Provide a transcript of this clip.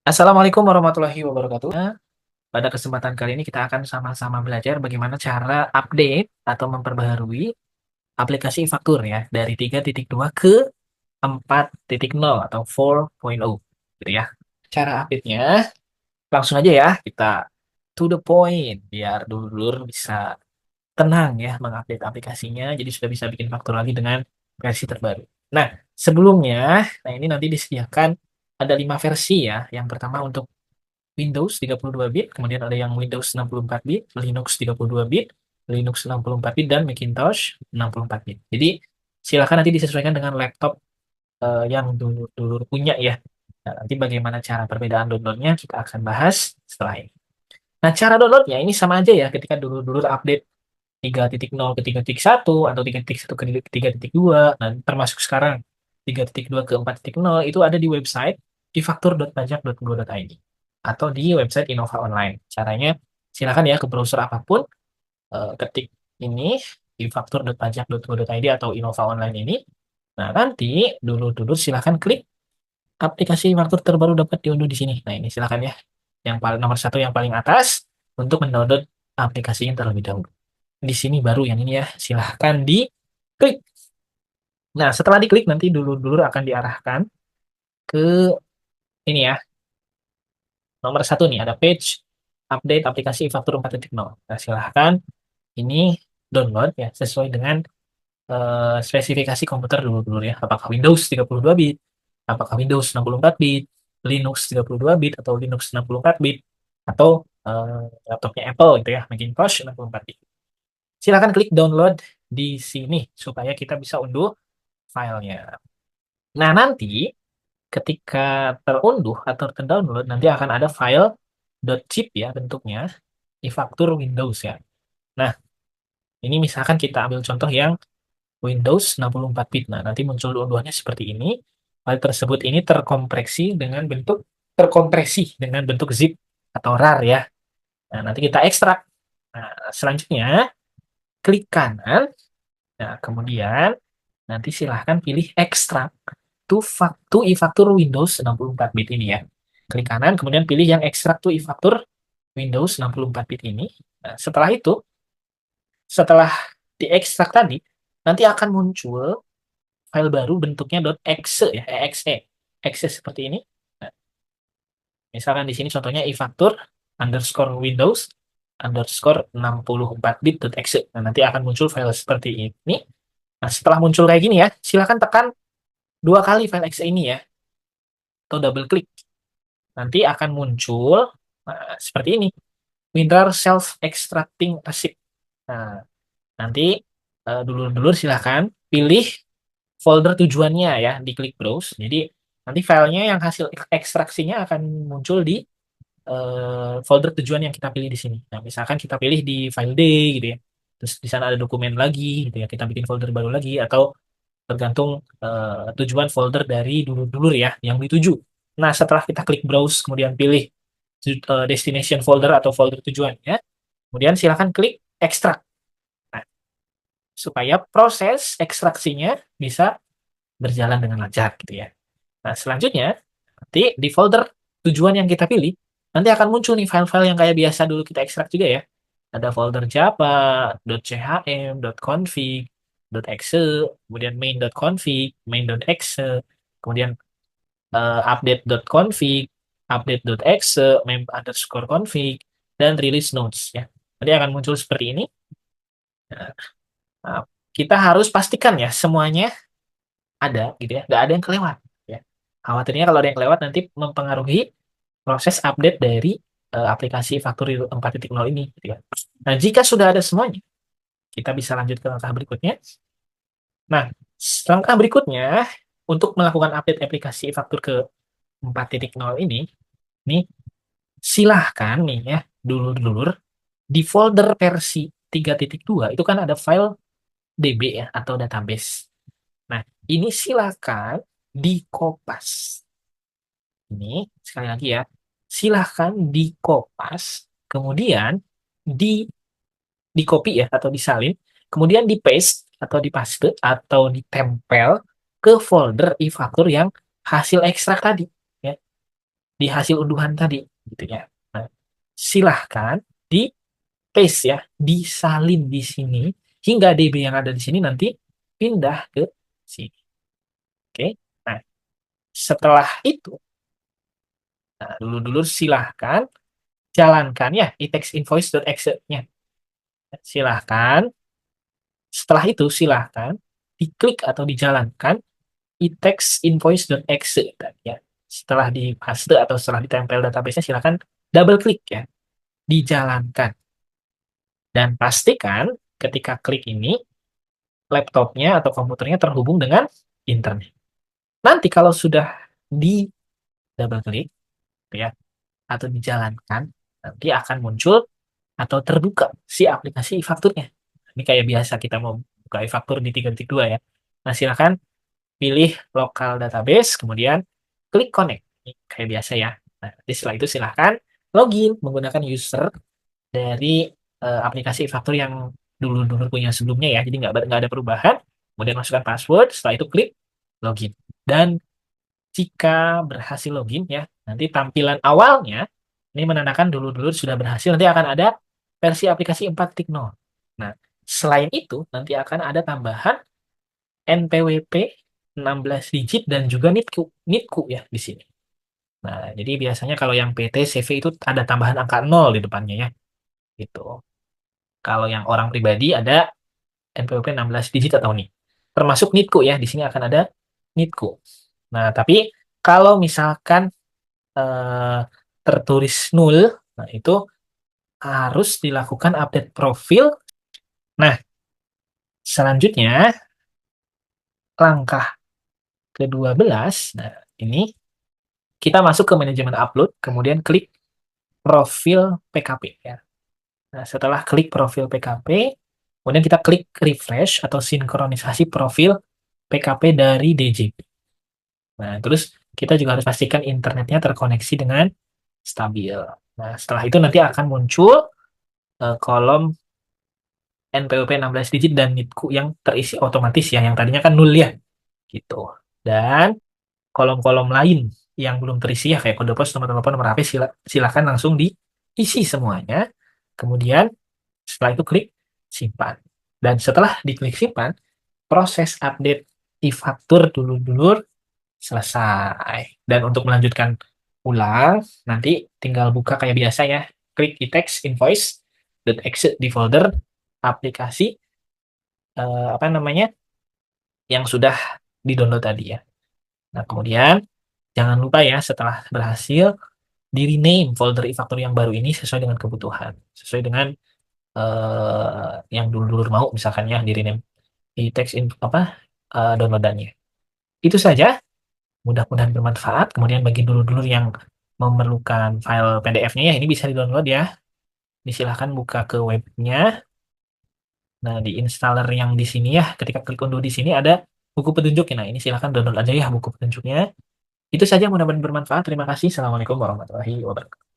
Assalamualaikum warahmatullahi wabarakatuh. Pada kesempatan kali ini kita akan sama-sama belajar bagaimana cara update atau memperbaharui aplikasi faktur ya dari 3.2 ke 4.0 atau 4.0 gitu ya. Cara update-nya langsung aja ya kita to the point biar dulur bisa tenang ya mengupdate aplikasinya jadi sudah bisa bikin faktur lagi dengan versi terbaru. Nah, sebelumnya, nah ini nanti disediakan ada 5 versi ya. Yang pertama untuk Windows 32 bit, kemudian ada yang Windows 64 bit, Linux 32 bit, Linux 64 bit, dan Macintosh 64 bit. Jadi silakan nanti disesuaikan dengan laptop yang dulu punya ya. Nah, nanti bagaimana cara perbedaan downloadnya kita akan bahas setelah ini. Nah, cara downloadnya ini sama aja ya ketika dulu update 3.0 ke 3.1 atau 3.1 ke 3.2, nah termasuk sekarang 3.2 ke 4.0 itu ada di website ifaktur.pajak.go.id atau di website Innova Online. Caranya silakan ya ke browser apapun, ketik ini ifaktur.pajak.go.id atau Innova Online ini. Nah, nanti dulu silakan klik aplikasi faktur terbaru dapat diunduh di sini. Nah, ini silakan ya. Yang paling nomor satu yang paling atas untuk mendownload aplikasinya terlebih dahulu. Di sini baru yang ini ya, silahkan diklik. Nah, setelah diklik nanti dulu akan diarahkan ke ini ya, nomor satu nih, ada page update aplikasi Faktur 4.0. Nah, silahkan ini download ya, sesuai dengan spesifikasi komputer dulu ya. Apakah Windows 32 bit, apakah Windows 64 bit, Linux 32 bit, atau Linux 64 bit, atau laptopnya Apple gitu ya, Macintosh 64 bit. Silahkan klik download di sini supaya kita bisa unduh filenya. Nah, nanti ketika terunduh atau terdownload, nanti akan ada file .zip ya bentuknya, e-faktur Windows ya. Nah, ini misalkan kita ambil contoh yang Windows 64 bit. Nah, nanti muncul unduhannya seperti ini. File tersebut ini terkompresi dengan bentuk zip atau RAR ya. Nah, nanti kita ekstrak. Nah, selanjutnya klik kanan. Nah, kemudian nanti silahkan pilih ekstrak to e-faktur Windows 64 bit ini ya. Klik kanan, kemudian pilih yang ekstrak to e-faktur Windows 64 bit ini. Nah, setelah itu, setelah diekstrak tadi, nanti akan muncul file baru bentuknya .exe ya, exe. Exe seperti ini. Nah, misalkan di sini contohnya e-faktur underscore Windows underscore 64 bit.exe. Nah, nanti akan muncul file seperti ini. Nah, setelah muncul kayak gini ya, silakan tekan dua kali file exe ini ya, atau double klik. Nanti akan muncul seperti ini, WinRAR self-extracting receipt. Nah, nanti dulur-dulur silahkan pilih folder tujuannya ya, diklik browse. Jadi nanti filenya yang hasil ekstraksinya akan muncul di folder tujuan yang kita pilih di sini. Nah, misalkan kita pilih di file D gitu ya. Terus di sana ada dokumen lagi gitu ya. Kita bikin folder baru lagi atau tergantung tujuan folder dari dulur-dulur ya yang dituju. Nah, setelah kita klik browse kemudian pilih destination folder atau folder tujuan ya. Kemudian silakan klik ekstrak. Nah, supaya proses ekstraksinya bisa berjalan dengan lancar gitu ya. Nah, selanjutnya nanti di folder tujuan yang kita pilih nanti akan muncul nih file-file yang kayak biasa dulu kita ekstrak juga ya. Ada folder Java, .chm, .config, .exe, kemudian main.config, main.exe, kemudian update.config, update.exe, mem_config, dan release notes ya. Nanti akan muncul seperti ini. Nah, kita harus pastikan ya semuanya ada gitu ya, nggak ada yang kelewat ya. Khawatirnya kalau ada yang kelewat nanti mempengaruhi proses update dari aplikasi Faktur 4.0 ini gitu ya. Nah, jika sudah ada semuanya, kita bisa lanjut ke langkah berikutnya. Nah, langkah berikutnya untuk melakukan update aplikasi Faktur ke 4.0 ini silahkan nih ya, dulur-dulur, di folder versi 3.2 itu kan ada file DB ya, atau database. Nah, ini silahkan dikopas. Ini, sekali lagi ya, silahkan dikopas, kemudian di, di copy ya, atau disalin, kemudian di paste, atau dipaste, atau ditempel ke folder e-faktur yang hasil ekstrak tadi. Ya. di hasil unduhan tadi, gitu ya. Nah, silahkan di paste ya, disalin di sini hingga DB yang ada di sini nanti pindah ke sini. Oke. Nah, setelah itu, nah, dulu-dulu silahkan jalankan ya e-text invoice.exe-nya. Silahkan. Setelah itu silahkan diklik atau dijalankan e-text invoice.exe tadi ya. Setelah dipaste atau setelah ditempel database-nya silahkan double klik ya, dijalankan. Dan pastikan ketika klik ini laptopnya atau komputernya terhubung dengan internet. Nanti kalau sudah di double klik ya atau dijalankan, nanti akan muncul atau terbuka si aplikasi e-fakturnya. Ini kayak biasa kita mau buka e-faktur di 3.2 ya. Nah, silakan pilih lokal database, kemudian klik connect. Ini kayak biasa ya. Nah, nanti setelah itu silahkan login menggunakan user dari aplikasi e-faktur yang dulu-dulu punya sebelumnya ya. Jadi nggak ada perubahan. Kemudian masukkan password, setelah itu klik login. Dan jika berhasil login ya, nanti tampilan awalnya ini menandakan dulu-dulu sudah berhasil, nanti akan ada versi aplikasi 4.0. Nah, selain itu nanti akan ada tambahan NPWP 16 digit dan juga NITKU ya di sini. Nah, jadi biasanya kalau yang PT CV itu ada tambahan angka 0 di depannya ya. Gitu. Kalau yang orang pribadi ada NPWP 16 digit atau NIK. Termasuk NITKU ya, di sini akan ada NITKU. Nah, tapi kalau misalkan eh, tertulis 0, nah itu harus dilakukan update profil. Nah, selanjutnya langkah ke-12, nah ini kita masuk ke manajemen upload, kemudian klik profil PKP ya. Nah, setelah klik profil PKP, kemudian kita klik refresh atau sinkronisasi profil PKP dari DJP. Nah, terus kita juga harus pastikan internetnya terkoneksi dengan stabil. Nah, setelah itu nanti akan muncul kolom NPWP 16 digit dan NITKU yang terisi otomatis ya, yang tadinya kan 0 ya, gitu. Dan kolom-kolom lain yang belum terisi ya, kayak kode pos, nomor telepon, nomor HP, silakan langsung diisi semuanya. Kemudian setelah itu klik simpan. Dan setelah diklik simpan, proses update e-faktur dulu-dulur selesai. Dan untuk melanjutkan ulang, nanti tinggal buka kayak biasa ya. Klik e-text invoice, dan exit di folder aplikasi apa namanya yang sudah di-download tadi ya. Nah, kemudian jangan lupa ya setelah berhasil di rename folder e-faktur yang baru ini sesuai dengan kebutuhan, sesuai dengan yang dulu-dulu mau misalkan ya di rename e-text apa downloadannya. Itu saja, mudah-mudahan bermanfaat. Kemudian bagi dulu-dulu yang memerlukan file PDF-nya ya ini bisa di-download ya. Disilahkan buka ke webnya. Nah, di installer yang di sini ya, ketika klik unduh di sini ada buku petunjuknya. Nah, ini silahkan download aja ya buku petunjuknya. Itu saja, mudah-mudahan bermanfaat. Terima kasih. Assalamualaikum warahmatullahi wabarakatuh.